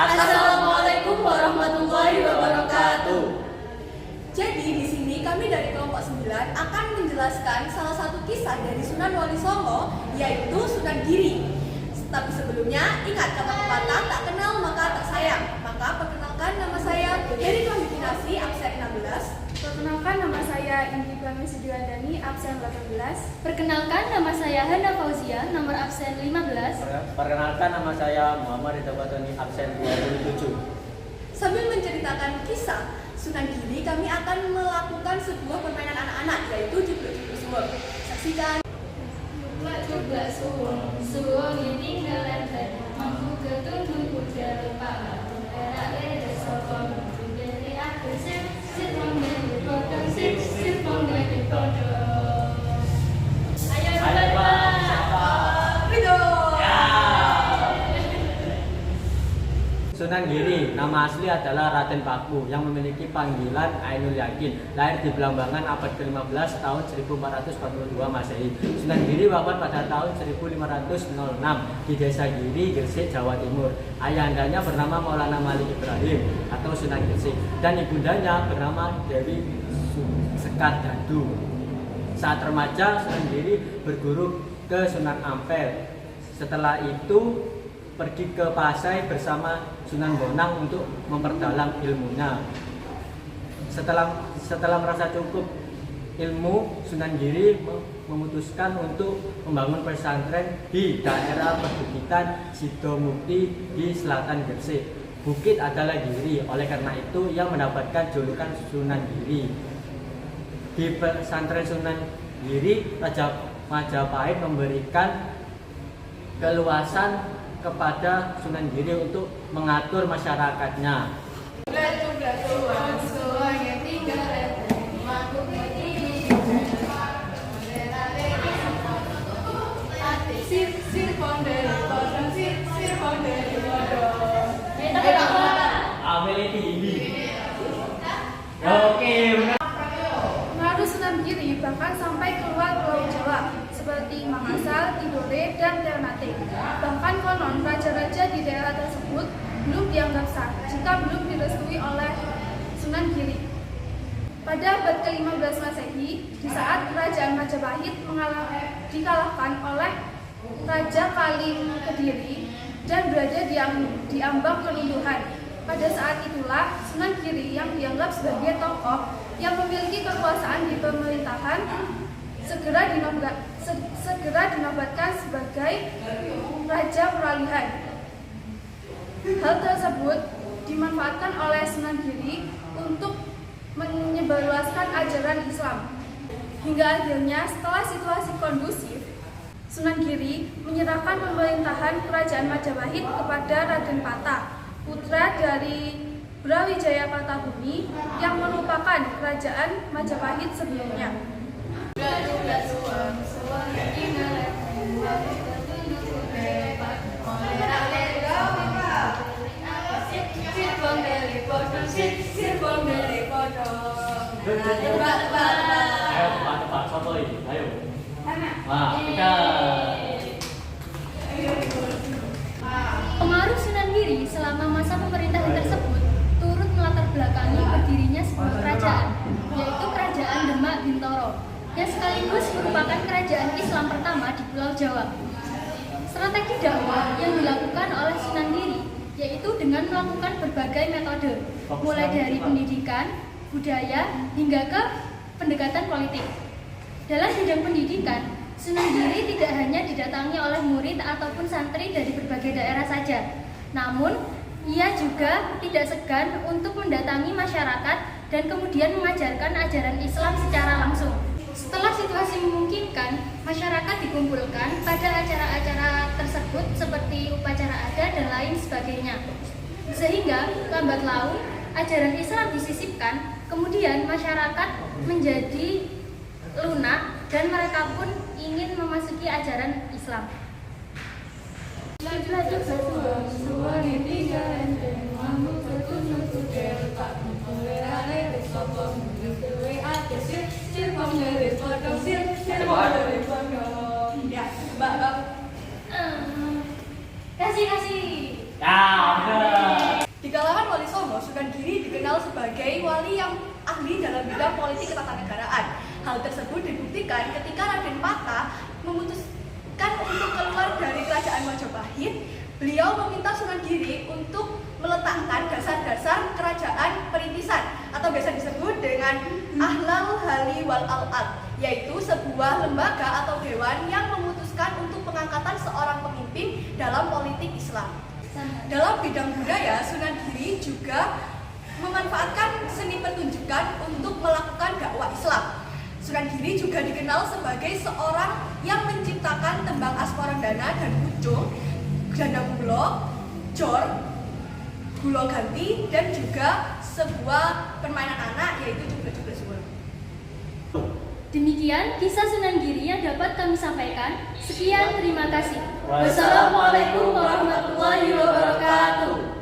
Assalamualaikum warahmatullahi wabarakatuh. Jadi di sini kami dari kelompok 9 akan menjelaskan salah satu kisah dari Sunan Wali Songo, yaitu Sunan Giri. Tapi sebelumnya ingat kata pepatah, tak kenal maka tak sayang. Maka perkenalkan, nama saya dari kelas Kinasi absen 16. Perkenalkan, nama saya Indi Bami Sudiwandani, absen 18. Perkenalkan, nama saya Hana Fauzia, nomor absen 15. Perkenalkan, nama saya Muhammad Ridha Fatoni, absen 27. Sambil menceritakan kisah Sunan Giri, kami akan melakukan sebuah permainan anak-anak, yaitu jubluk-jubluk suwung. Saksikan. Jubluk suwung ini tinggalan mampu ketunduk kuda lepak. Era lere sokong dari aku sip dari potong sip dari potong. Ayo Sunan Giri, nama asli adalah Raden Paku yang memiliki panggilan Ainul Yakin. Lahir di Belambangan abad ke-15 tahun 1442 Masehi. Sunan Giri wafat pada tahun 1506 di Desa Giri, Gresik, Jawa Timur. Ayahandanya bernama Maulana Malik Ibrahim atau Sunan Gresik dan ibundanya bernama Dewi Sekar Dadu. Saat remaja, Sunan Giri berguru ke Sunan Ampel. Setelah itu pergi ke Pasai bersama Sunan Bonang untuk memperdalam ilmunya. Setelah merasa cukup ilmu, Sunan Giri memutuskan untuk membangun pesantren di daerah perbukitan Sidomukti di selatan Gresik. Bukit adalah Giri, oleh karena itu ia mendapatkan julukan Sunan Giri. Di pesantren Sunan Giri, Raja Majapahit memberikan keluasan kepada Sunan Giri untuk mengatur masyarakatnya. Pengaruh Sunan Giri bahkan sampai keluar Pulau Jawa seperti Makassar, Tidore, dan Ternate. Bahkan konon raja-raja di daerah tersebut belum dianggap sah jika belum direstui oleh Sunan Giri. Pada abad ke-15 Masehi, di saat kerajaan Majapahit dikalahkan oleh Raja Kaling Kediri dan berada di ambang keruntuhan. Pada saat itulah Sunan Giri yang dianggap sebagai tokoh yang memiliki kekuasaan di pemerintahan segera dinobatkan sebagai Raja Peralihan. Hal tersebut dimanfaatkan oleh Sunan Giri untuk menyebarluaskan ajaran Islam. Hingga akhirnya setelah situasi kondusif, Sunan Giri menyerahkan pemerintahan kerajaan Majapahit kepada Raden Patah, putra dari Brawijaya Kartabumi yang merupakan kerajaan Majapahit sebelumnya. Pengaruh Sunan Giri selama masa pemerintahan tersebut turut melatar belakangi berdirinya sebuah kerajaan, yaitu Kerajaan Demak Bintoro, yang sekaligus merupakan kerajaan Islam pertama di Pulau Jawa. Strategi dakwah yang dilakukan oleh Sunan Giri yaitu dengan melakukan berbagai metode, mulai dari pendidikan, budaya, hingga ke pendekatan politik. Dalam bidang pendidikan, Sunan Giri tidak hanya didatangi oleh murid ataupun santri dari berbagai daerah saja, namun ia juga tidak segan untuk mendatangi masyarakat dan kemudian mengajarkan ajaran Islam secara langsung. Setelah situasi memungkinkan, masyarakat dikumpulkan pada acara-acara tersebut seperti upacara adat dan lain sebagainya. Sehingga lambat laun ajaran Islam disisipkan, kemudian masyarakat menjadi lunak dan mereka pun ingin memasuki ajaran Islam. Kasih. Ya, benar. bidang politik ketatanegaraan. Hal tersebut dibuktikan ketika Raden Patah memutuskan untuk keluar dari kerajaan Majapahit. Beliau meminta Sunan Giri untuk meletakkan dasar-dasar kerajaan perintisan atau biasa disebut dengan Ahlal Hali wal Al-Ad, yaitu sebuah lembaga atau dewan yang memutuskan untuk pengangkatan seorang pemimpin dalam politik Islam. Dalam bidang budaya, Sunan Giri juga memanfaatkan seni pertunjukan untuk melakukan dakwah Islam. Sunan Giri juga dikenal sebagai seorang yang menciptakan tembang Aswaradana dan Pucung, Ganda Bulo, Jor, Gulo Ganti, dan juga sebuah permainan anak yaitu Cublek-Cublek Suwul. Demikian kisah Sunan Giri yang dapat kami sampaikan. Sekian, terima kasih. Wassalamualaikum warahmatullahi wabarakatuh.